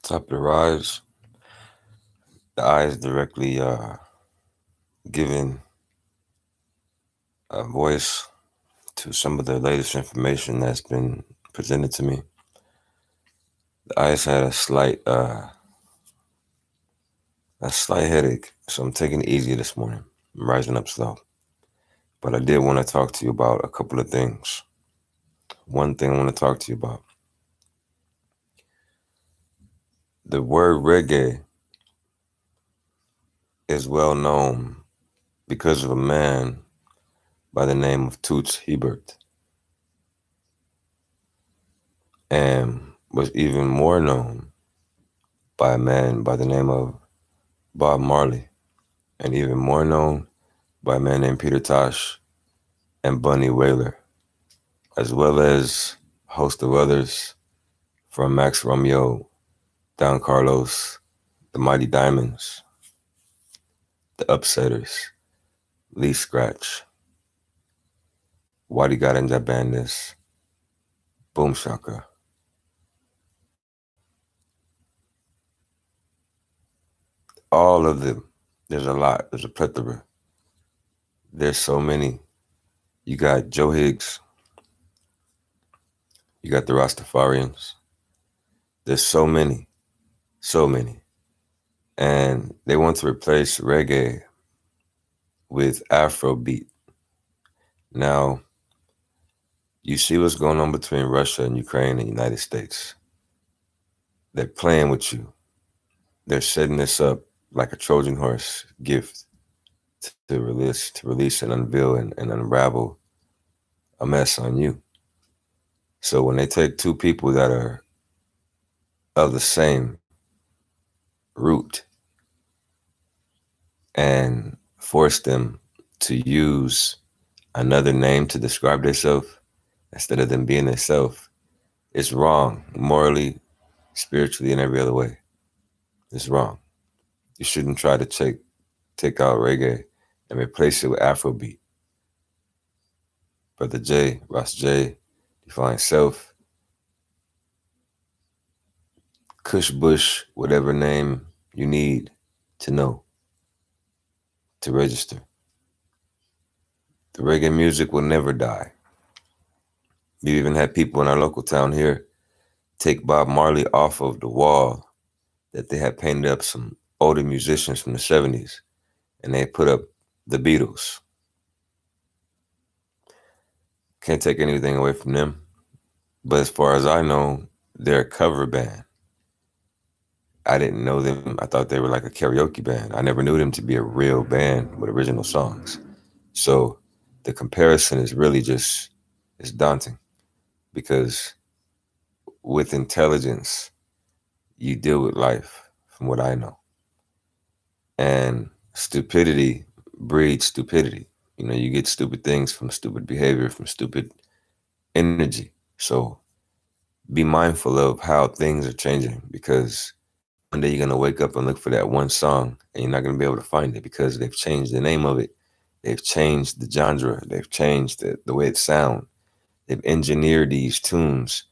Top of the rise, the eye is directly giving a voice to some of the latest information that's been presented to me. The eyes had a slight headache, so I'm taking it easy this morning. I'm rising up slow, but I did want to talk to you about a couple of things. One thing I want to talk to you about: the word reggae is well known because of a man by the name of Toots Hebert, and was even more known by a man by the name of Bob Marley, and even more known by a man named Peter Tosh and Bunny Wailer, as well as a host of others from Max Romeo, Don Carlos, the Mighty Diamonds, the Upsetters, Lee Scratch, Wadi Garanja Bandits, Boom Shaka. All of them. There's a lot. There's a plethora. There's so many. You got Joe Higgs. You got the Rastafarians. There's so many. So many. And they want to replace reggae with Afrobeat. Now, you see what's going on between Russia and Ukraine and the United States. They're playing with you. They're setting this up like a Trojan horse gift to release and unveil and unravel a mess on you. So when they take two people that are of the same root and force them to use another name to describe themselves instead of them being themselves, it's wrong morally, spiritually, and every other way. It's wrong. You shouldn't try to take out reggae and replace it with Afrobeat. Brother J, Ross J, Define Self, Kush Bush, whatever name you need to know to register. The reggae music will never die. You even had people in our local town here take Bob Marley off of the wall that they had painted up some older musicians from the 70s, and they put up the Beatles. Can't take anything away from them. But as far as I know, they're a cover band. I didn't know them. I thought they were like a karaoke band. I never knew them to be a real band with original songs. So the comparison is really just, it's daunting because with intelligence, you deal with life from what I know. And stupidity breeds stupidity. You get stupid things from stupid behavior, from stupid energy. So be mindful of how things are changing because one day you're going to wake up and look for that one song and you're not going to be able to find it because they've changed the name of it. They've changed the genre. They've changed the way it sounds. They've engineered these tunes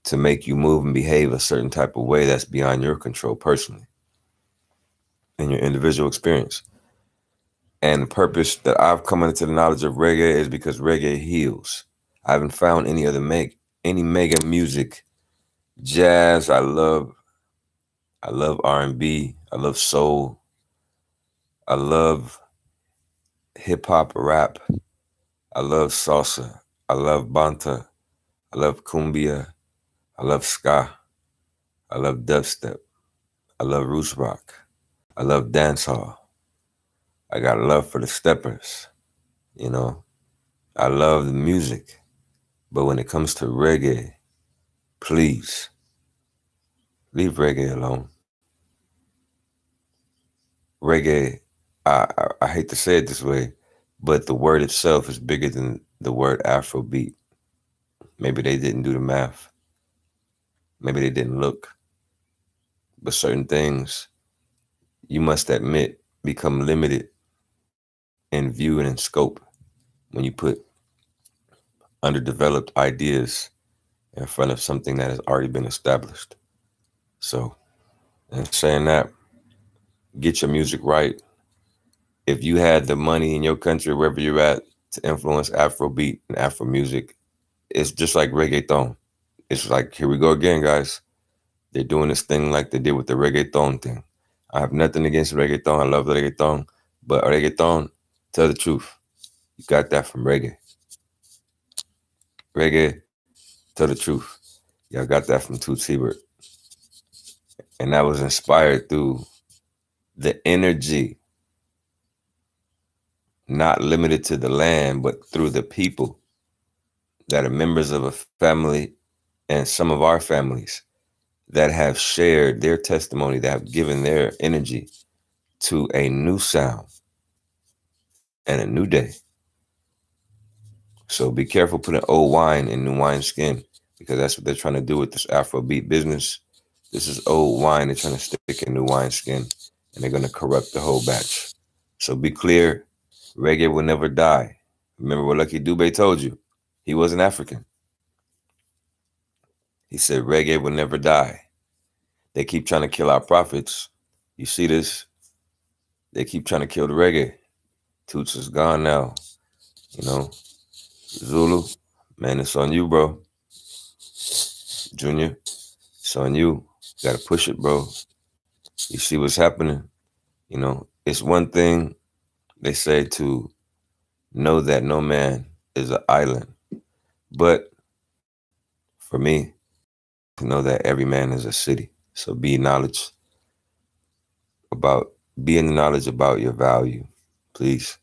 to make you move and behave a certain type of way that's beyond your control personally in your individual experience. And the purpose that I've come into the knowledge of reggae is because reggae heals. I haven't found any mega music, jazz. I love R&B. I love soul. I love hip hop, rap. I love salsa. I love banta. I love cumbia. I love ska. I love dubstep. I love roots rock. I love dancehall. I got love for the steppers. You know, I love the music. But when it comes to reggae, please leave reggae alone. Reggae, I hate to say it this way, but the word itself is bigger than the word Afrobeat. Maybe they didn't do the math. Maybe they didn't look. But certain things, you must admit, become limited in view and in scope when you put underdeveloped ideas in front of something that has already been established. So And saying that, get your music right. If you had the money in your country, wherever you're at, to influence Afrobeat and Afro music, it's just like reggaeton. It's like, here we go again, guys. They're doing this thing like they did with the reggaeton thing. I have nothing against reggaeton. I love reggaeton. But reggaeton, tell the truth, you got that from reggae. Reggae, tell the truth, y'all got that from Toots Hebert. And that was inspired through the energy, not limited to the land, but through the people that are members of a family and some of our families that have shared their testimony, that have given their energy to a new sound and a new day. So be careful putting old wine in new wine skin, because that's what they're trying to do with this Afrobeat business. This is old wine. They're trying to stick in new wine skin, and they're going to corrupt the whole batch. So be clear, reggae will never die. Remember what Lucky Dube told you? He wasn't African. He said reggae will never die. They keep trying to kill our prophets. You see this? They keep trying to kill the reggae. Toots is gone now. You know, Zulu, man, it's on you, bro. Junior, it's on you. You gotta push it, bro. You see what's happening. You know, it's one thing they say to know that no man is an island. But for me, to know that every man is a city. So be in the knowledge about your value. Please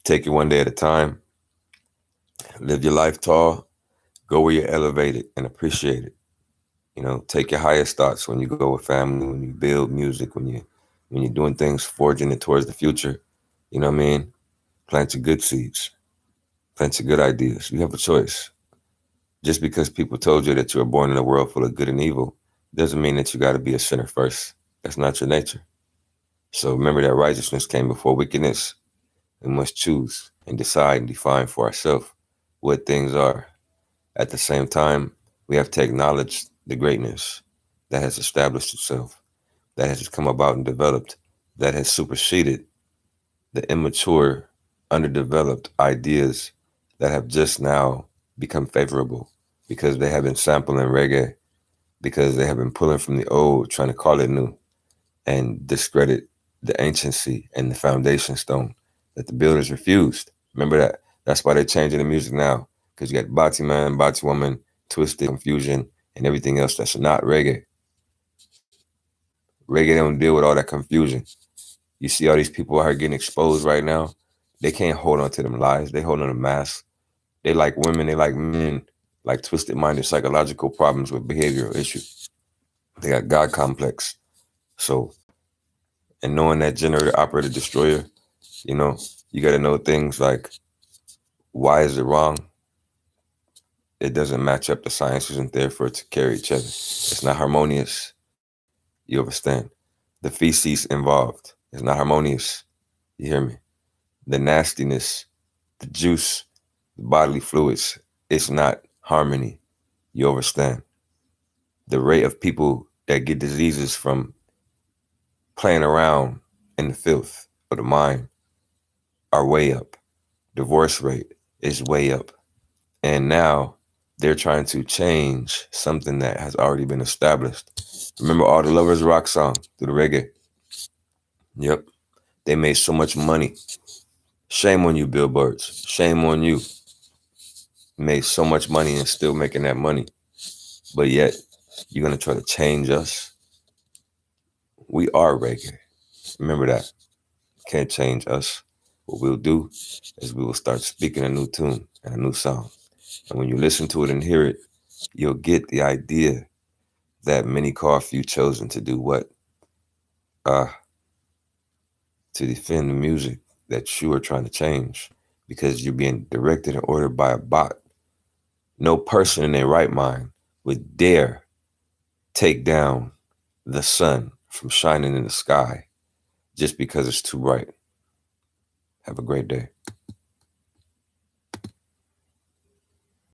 take it one day at a time. Live your life tall. Go where you're elevated and appreciate it. You know, take your highest thoughts when you go with family, when you build music, when you're doing things, forging it towards the future. You know what I mean? Plant your good seeds. Plant your good ideas. You have a choice. Just because people told you that you were born in a world full of good and evil doesn't mean that you got to be a sinner first. That's not your nature. So remember that righteousness came before wickedness. We must choose and decide and define for ourselves what things are. At the same time, we have to acknowledge the greatness that has established itself, that has come about and developed, that has superseded the immature, underdeveloped ideas that have just now become favorable because they have been sampling reggae, because they have been pulling from the old, trying to call it new, and discredit the anciency and the foundation stone that the builders refused. Remember that. That's why they're changing the music now, because you got Bati Man, Bati Woman, Twisted, Confusion, and everything else that's not reggae. Reggae don't deal with all that confusion. You see all these people out here getting exposed right now. They can't hold on to them lies. They hold on to masks. They like women. They like men. Like twisted-minded psychological problems with behavioral issues. They got God complex. So, and knowing that generator, operator, destroyer, you know, you got to know things like, why is it wrong? It doesn't match up. The science isn't there for it to carry each other. It's not harmonious. You understand? The feces involved. It's not harmonious. You hear me? The nastiness, the juice, the bodily fluids, it's not harmony. You understand? The rate of people that get diseases from playing around in the filth of the mind are way up. Divorce rate is way up. And now they're trying to change something that has already been established. Remember all the Lovers Rock song through the reggae? Yep. They made so much money. Shame on you, billboards. Shame on you. Made so much money and still making that money. But yet, you're going to try to change us. We are reggae. Remember that. Can't change us. What we'll do is we will start speaking a new tune and a new song. And when you listen to it and hear it, you'll get the idea that many call few chosen to do what? To defend the music that you are trying to change, because you're being directed and ordered by a bot. No person in their right mind would dare take down the sun from shining in the sky just because it's too bright. Have a great day.